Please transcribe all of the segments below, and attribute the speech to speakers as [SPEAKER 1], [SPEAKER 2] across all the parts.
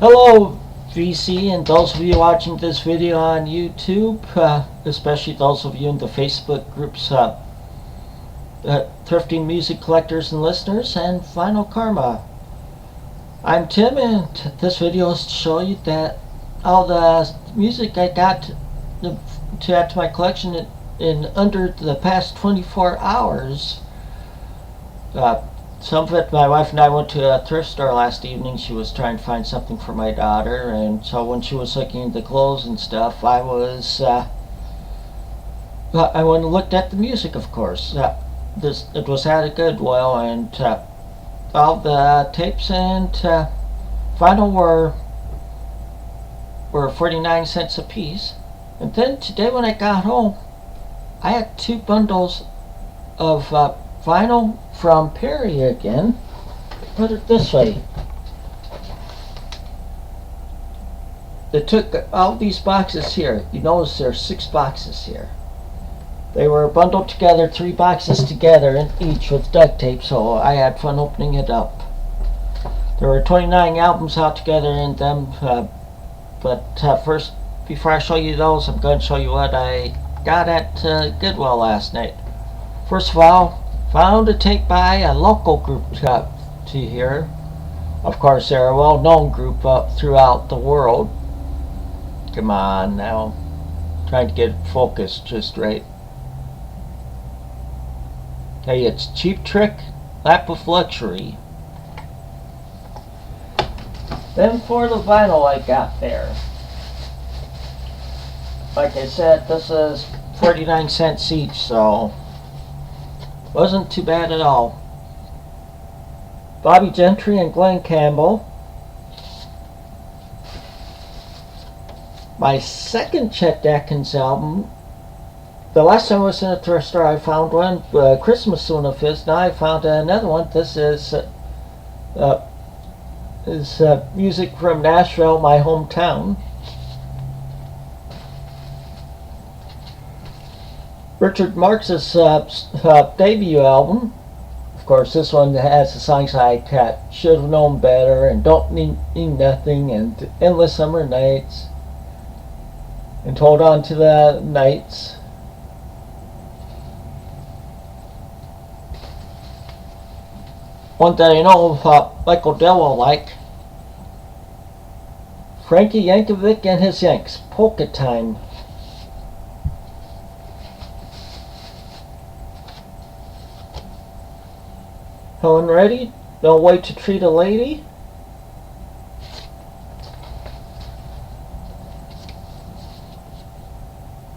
[SPEAKER 1] Hello VC and those of you watching this video on YouTube, especially those of you in the Facebook groups, Thrifting Music Collectors and Listeners, and Final Karma. I'm Tim, and this video is to show you that all the music I got to add to my collection in under the past 24 hours. Some of it, my wife and I went to a thrift store last evening. She was trying to find something for my daughter, and so when she was looking at the clothes and stuff, I went and looked at the music, of course. It was at a Goodwill, and all the tapes and vinyl were 49 cents a piece. And then today when I got home, I had 2 bundles of vinyl from Perry again. Put it this way. They took all these boxes here. You notice there's 6 boxes here. They were bundled together, 3 boxes together, and each with duct tape, so I had fun opening it up. There were 29 albums altogether in them, but first, before I show you those, I'm going to show you what I got at Goodwill last night. First of all, found a tape by a local group to here. Of course, they're a well-known group throughout the world. Come on now, trying to get focused just right. Okay, it's Cheap Trick, Lap of Luxury. Then for the vinyl I got there. Like I said, this is 49 cents each, so wasn't too bad at all. Bobby Gentry and Glenn Campbell. My second Chet Atkins album. The last time I was in a thrift store, I found one, Christmas one of his. Now I found another one. This is music from Nashville, my hometown. Richard Marx's debut album. Of course, this one has the songs like Should Have Known Better and Don't Need Nothing and Endless Summer Nights and Hold On to the Nights. One that I know Michael Dell will like. Frankie Yankovic and his Yanks, Polka Time. Helen Reddy, No Way to Treat a Lady.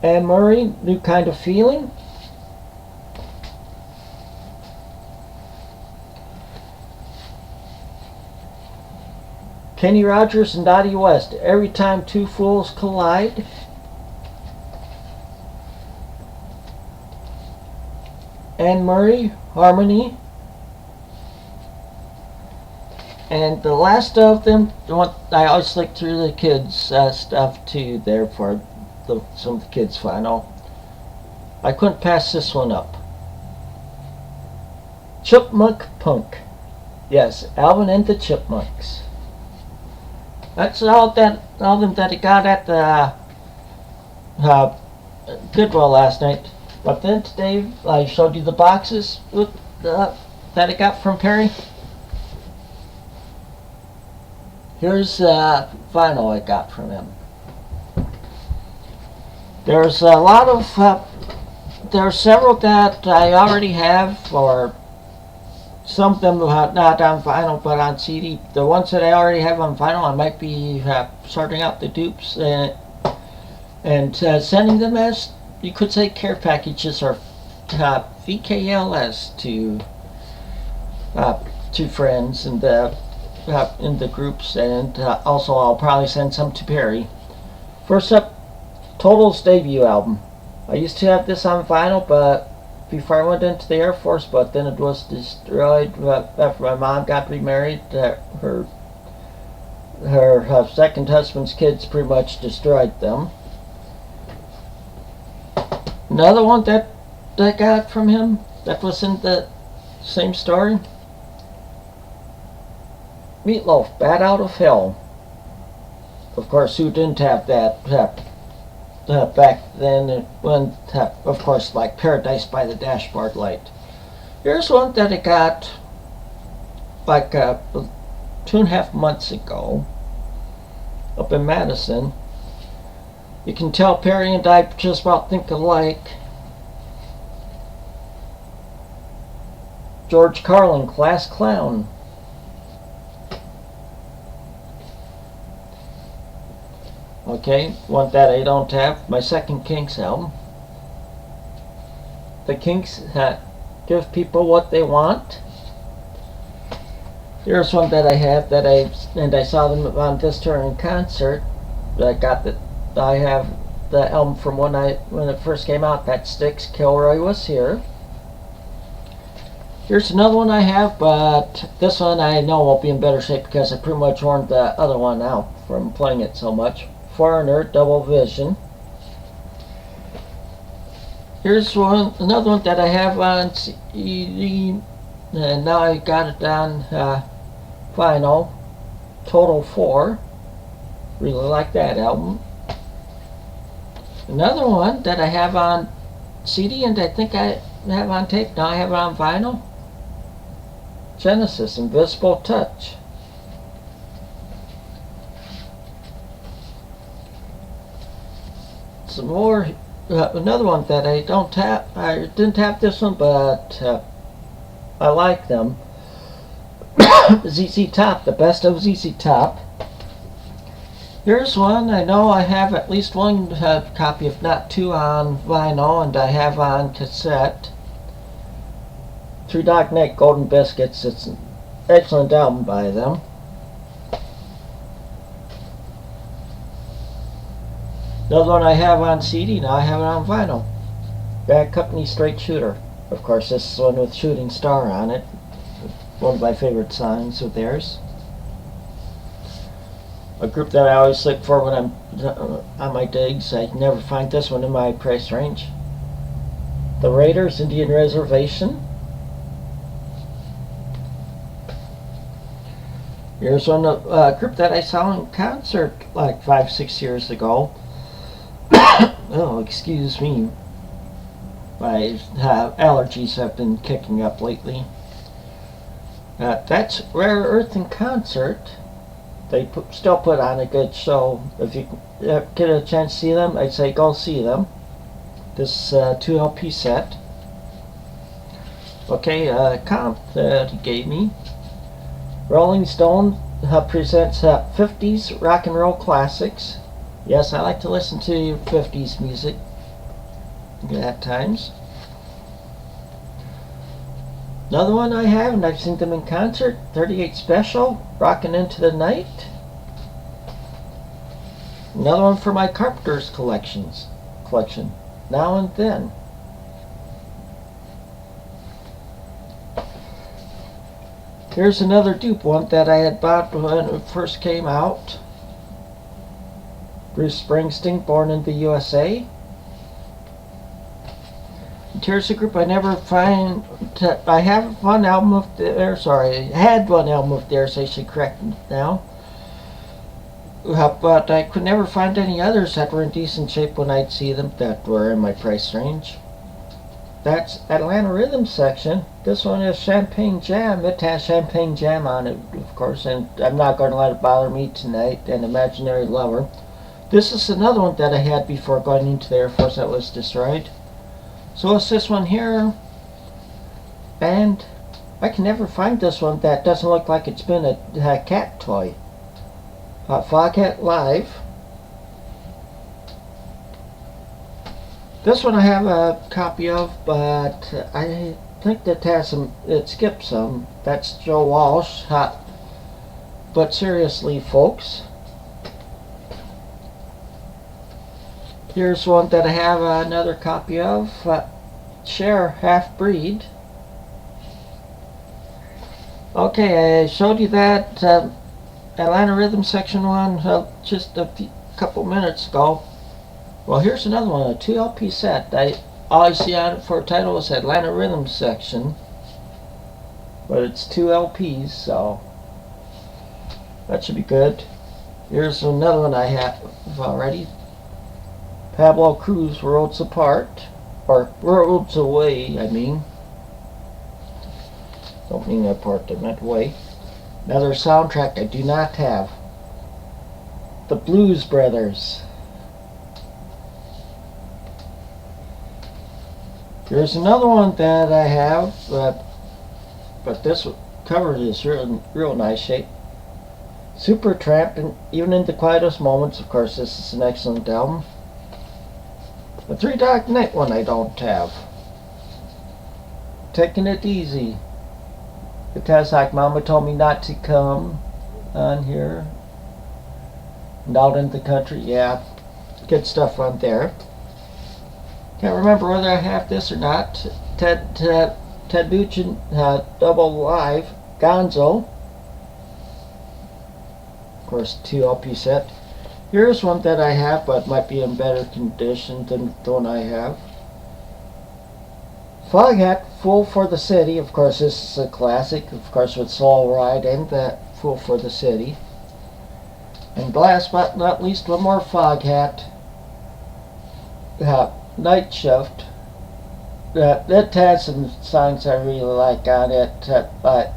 [SPEAKER 1] Anne Murray, New Kind of Feeling. Kenny Rogers and Dottie West, Every Time Two Fools Collide. Anne Murray, Harmony. And the last of them, I always look through the kids' stuff too there for some of the kids' vinyl. I couldn't pass this one up. Chipmunk Punk. Yes, Alvin and the Chipmunks. That's all of them that I got at the Goodwill last night. But then today I showed you the boxes that I got from Perry. Here's vinyl I got from him. There's a lot of, there are several that I already have, or some of them not on vinyl but on CD. The ones that I already have on vinyl, I might be sorting out the dupes and sending them as, you could say, care packages or VKLS to friends and in the groups, and also I'll probably send some to Perry. First up, Total's debut album. I used to have this on vinyl, but before I went into the Air Force, but then it was destroyed after my mom got remarried. Her second husband's kids pretty much destroyed them. Another one that I got from him that was in the same story. Meatloaf, Bat Out of Hell. Of course, who didn't have that back then? It went, of course, like Paradise by the Dashboard Light. Here's one that I got like 2.5 months ago up in Madison. You can tell Perry and I just about think alike. George Carlin, Class Clown. Okay, one that I don't have. My second Kinks album. The Kinks give people what they want. Here's one that I have that I saw them on this tour in concert. I have the album from when it first came out. That Styx, Kilroy Was Here. Here's another one I have, but this one I know won't be in better shape because I pretty much worn the other one out from playing it so much. Foreigner, Double Vision. Here's another one that I have on CD, and now I got it on vinyl. Total 4. Really like that album. Another one that I have on CD and I think I have on tape. Now I have it on vinyl. Genesis, Invisible Touch. Some more. Another one that I don't have. I didn't have this one, but I like them. ZZ Top, the best of ZZ Top. Here's one. I know I have at least one copy, if not two, on vinyl, and I have on cassette. Three Dog Night, Golden Biscuits. It's an excellent album by them. Another one I have on CD, now I have it on vinyl. Bad Company, Straight Shooter. Of course, this is one with Shooting Star on it. One of my favorite songs of theirs. A group that I always look for when I'm on my digs. I never find this one in my price range. The Raiders, Indian Reservation. Here's one group that I saw in concert like 5-6 years ago. Oh, excuse me. My allergies have been kicking up lately. That's Rare Earth in concert. They still put on a good show. If you get a chance to see them, I'd say go see them. This 2 LP set. Okay, comp that he gave me. Rolling Stone presents 50s rock and roll classics. Yes, I like to listen to 50s music at times. Another one I have, and I've seen them in concert, 38 Special, Rockin' Into the Night. Another one for my Carpenter's collection, Now and Then. Here's another dupe one that I had bought when it first came out. Bruce Springsteen, Born in the USA. And here's a group I never find. I have one album of theirs, sorry, I had one album of theirs, I should correct it now. But I could never find any others that were in decent shape when I'd see them that were in my price range. That's Atlanta Rhythm Section. This one is Champagne Jam. It has Champagne Jam on it, of course, and I'm not going to let it bother me tonight, an Imaginary Lover. This is another one that I had before going into the Air Force that was destroyed. So it's this one here, and I can never find this one that doesn't look like it's been a cat toy. Foghat Live. This one I have a copy of, but I think that it skips some. That's Joe Walsh. But seriously, folks, here's one that I have another copy of. Cher, Half Breed. Okay, I showed you that Atlanta Rhythm Section one just a couple minutes ago. Well, here's another one, a 2 LP set. All I see on it for a title is Atlanta Rhythm Section, but it's 2 LPs, so that should be good. Here's another one I have already. Pablo Cruz, Worlds Apart. Or Worlds Away, I mean. Don't mean apart, I meant away. Another soundtrack I do not have. The Blues Brothers. Here's another one that I have, but this cover is real nice shape. Supertramp, and even in the quietest moments, of course, this is an excellent album. The Three Dog Night one I don't have. Taking It Easy. It has like Mama Told Me Not to Come on here. And Out in the Country, yeah. Good stuff on there. Can't remember whether I have this or not. Ted Nugent, Double Live, Gonzo. Of course, 2 LP set. Here's one that I have, but might be in better condition than the one I have. Foghat, Fool for the City. Of course, this is a classic. Of course, with Soul Ride and that Fool for the City. And last but not least, one more Foghat. Night Shift. That has some songs I really like on it, but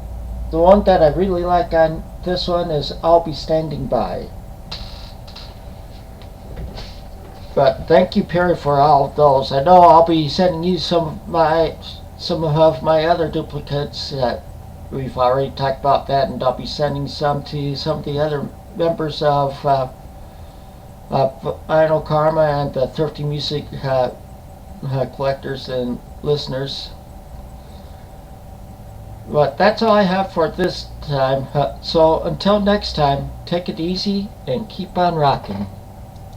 [SPEAKER 1] the one that I really like on this one is I'll Be Standing By. But thank you, Perry, for all of those. I know I'll be sending you some of my other duplicates. We've already talked about that, and I'll be sending some to some of the other members of Vinyl Karma and the Thrifty Music collectors and listeners. But that's all I have for this time. So until next time, take it easy and keep on rocking.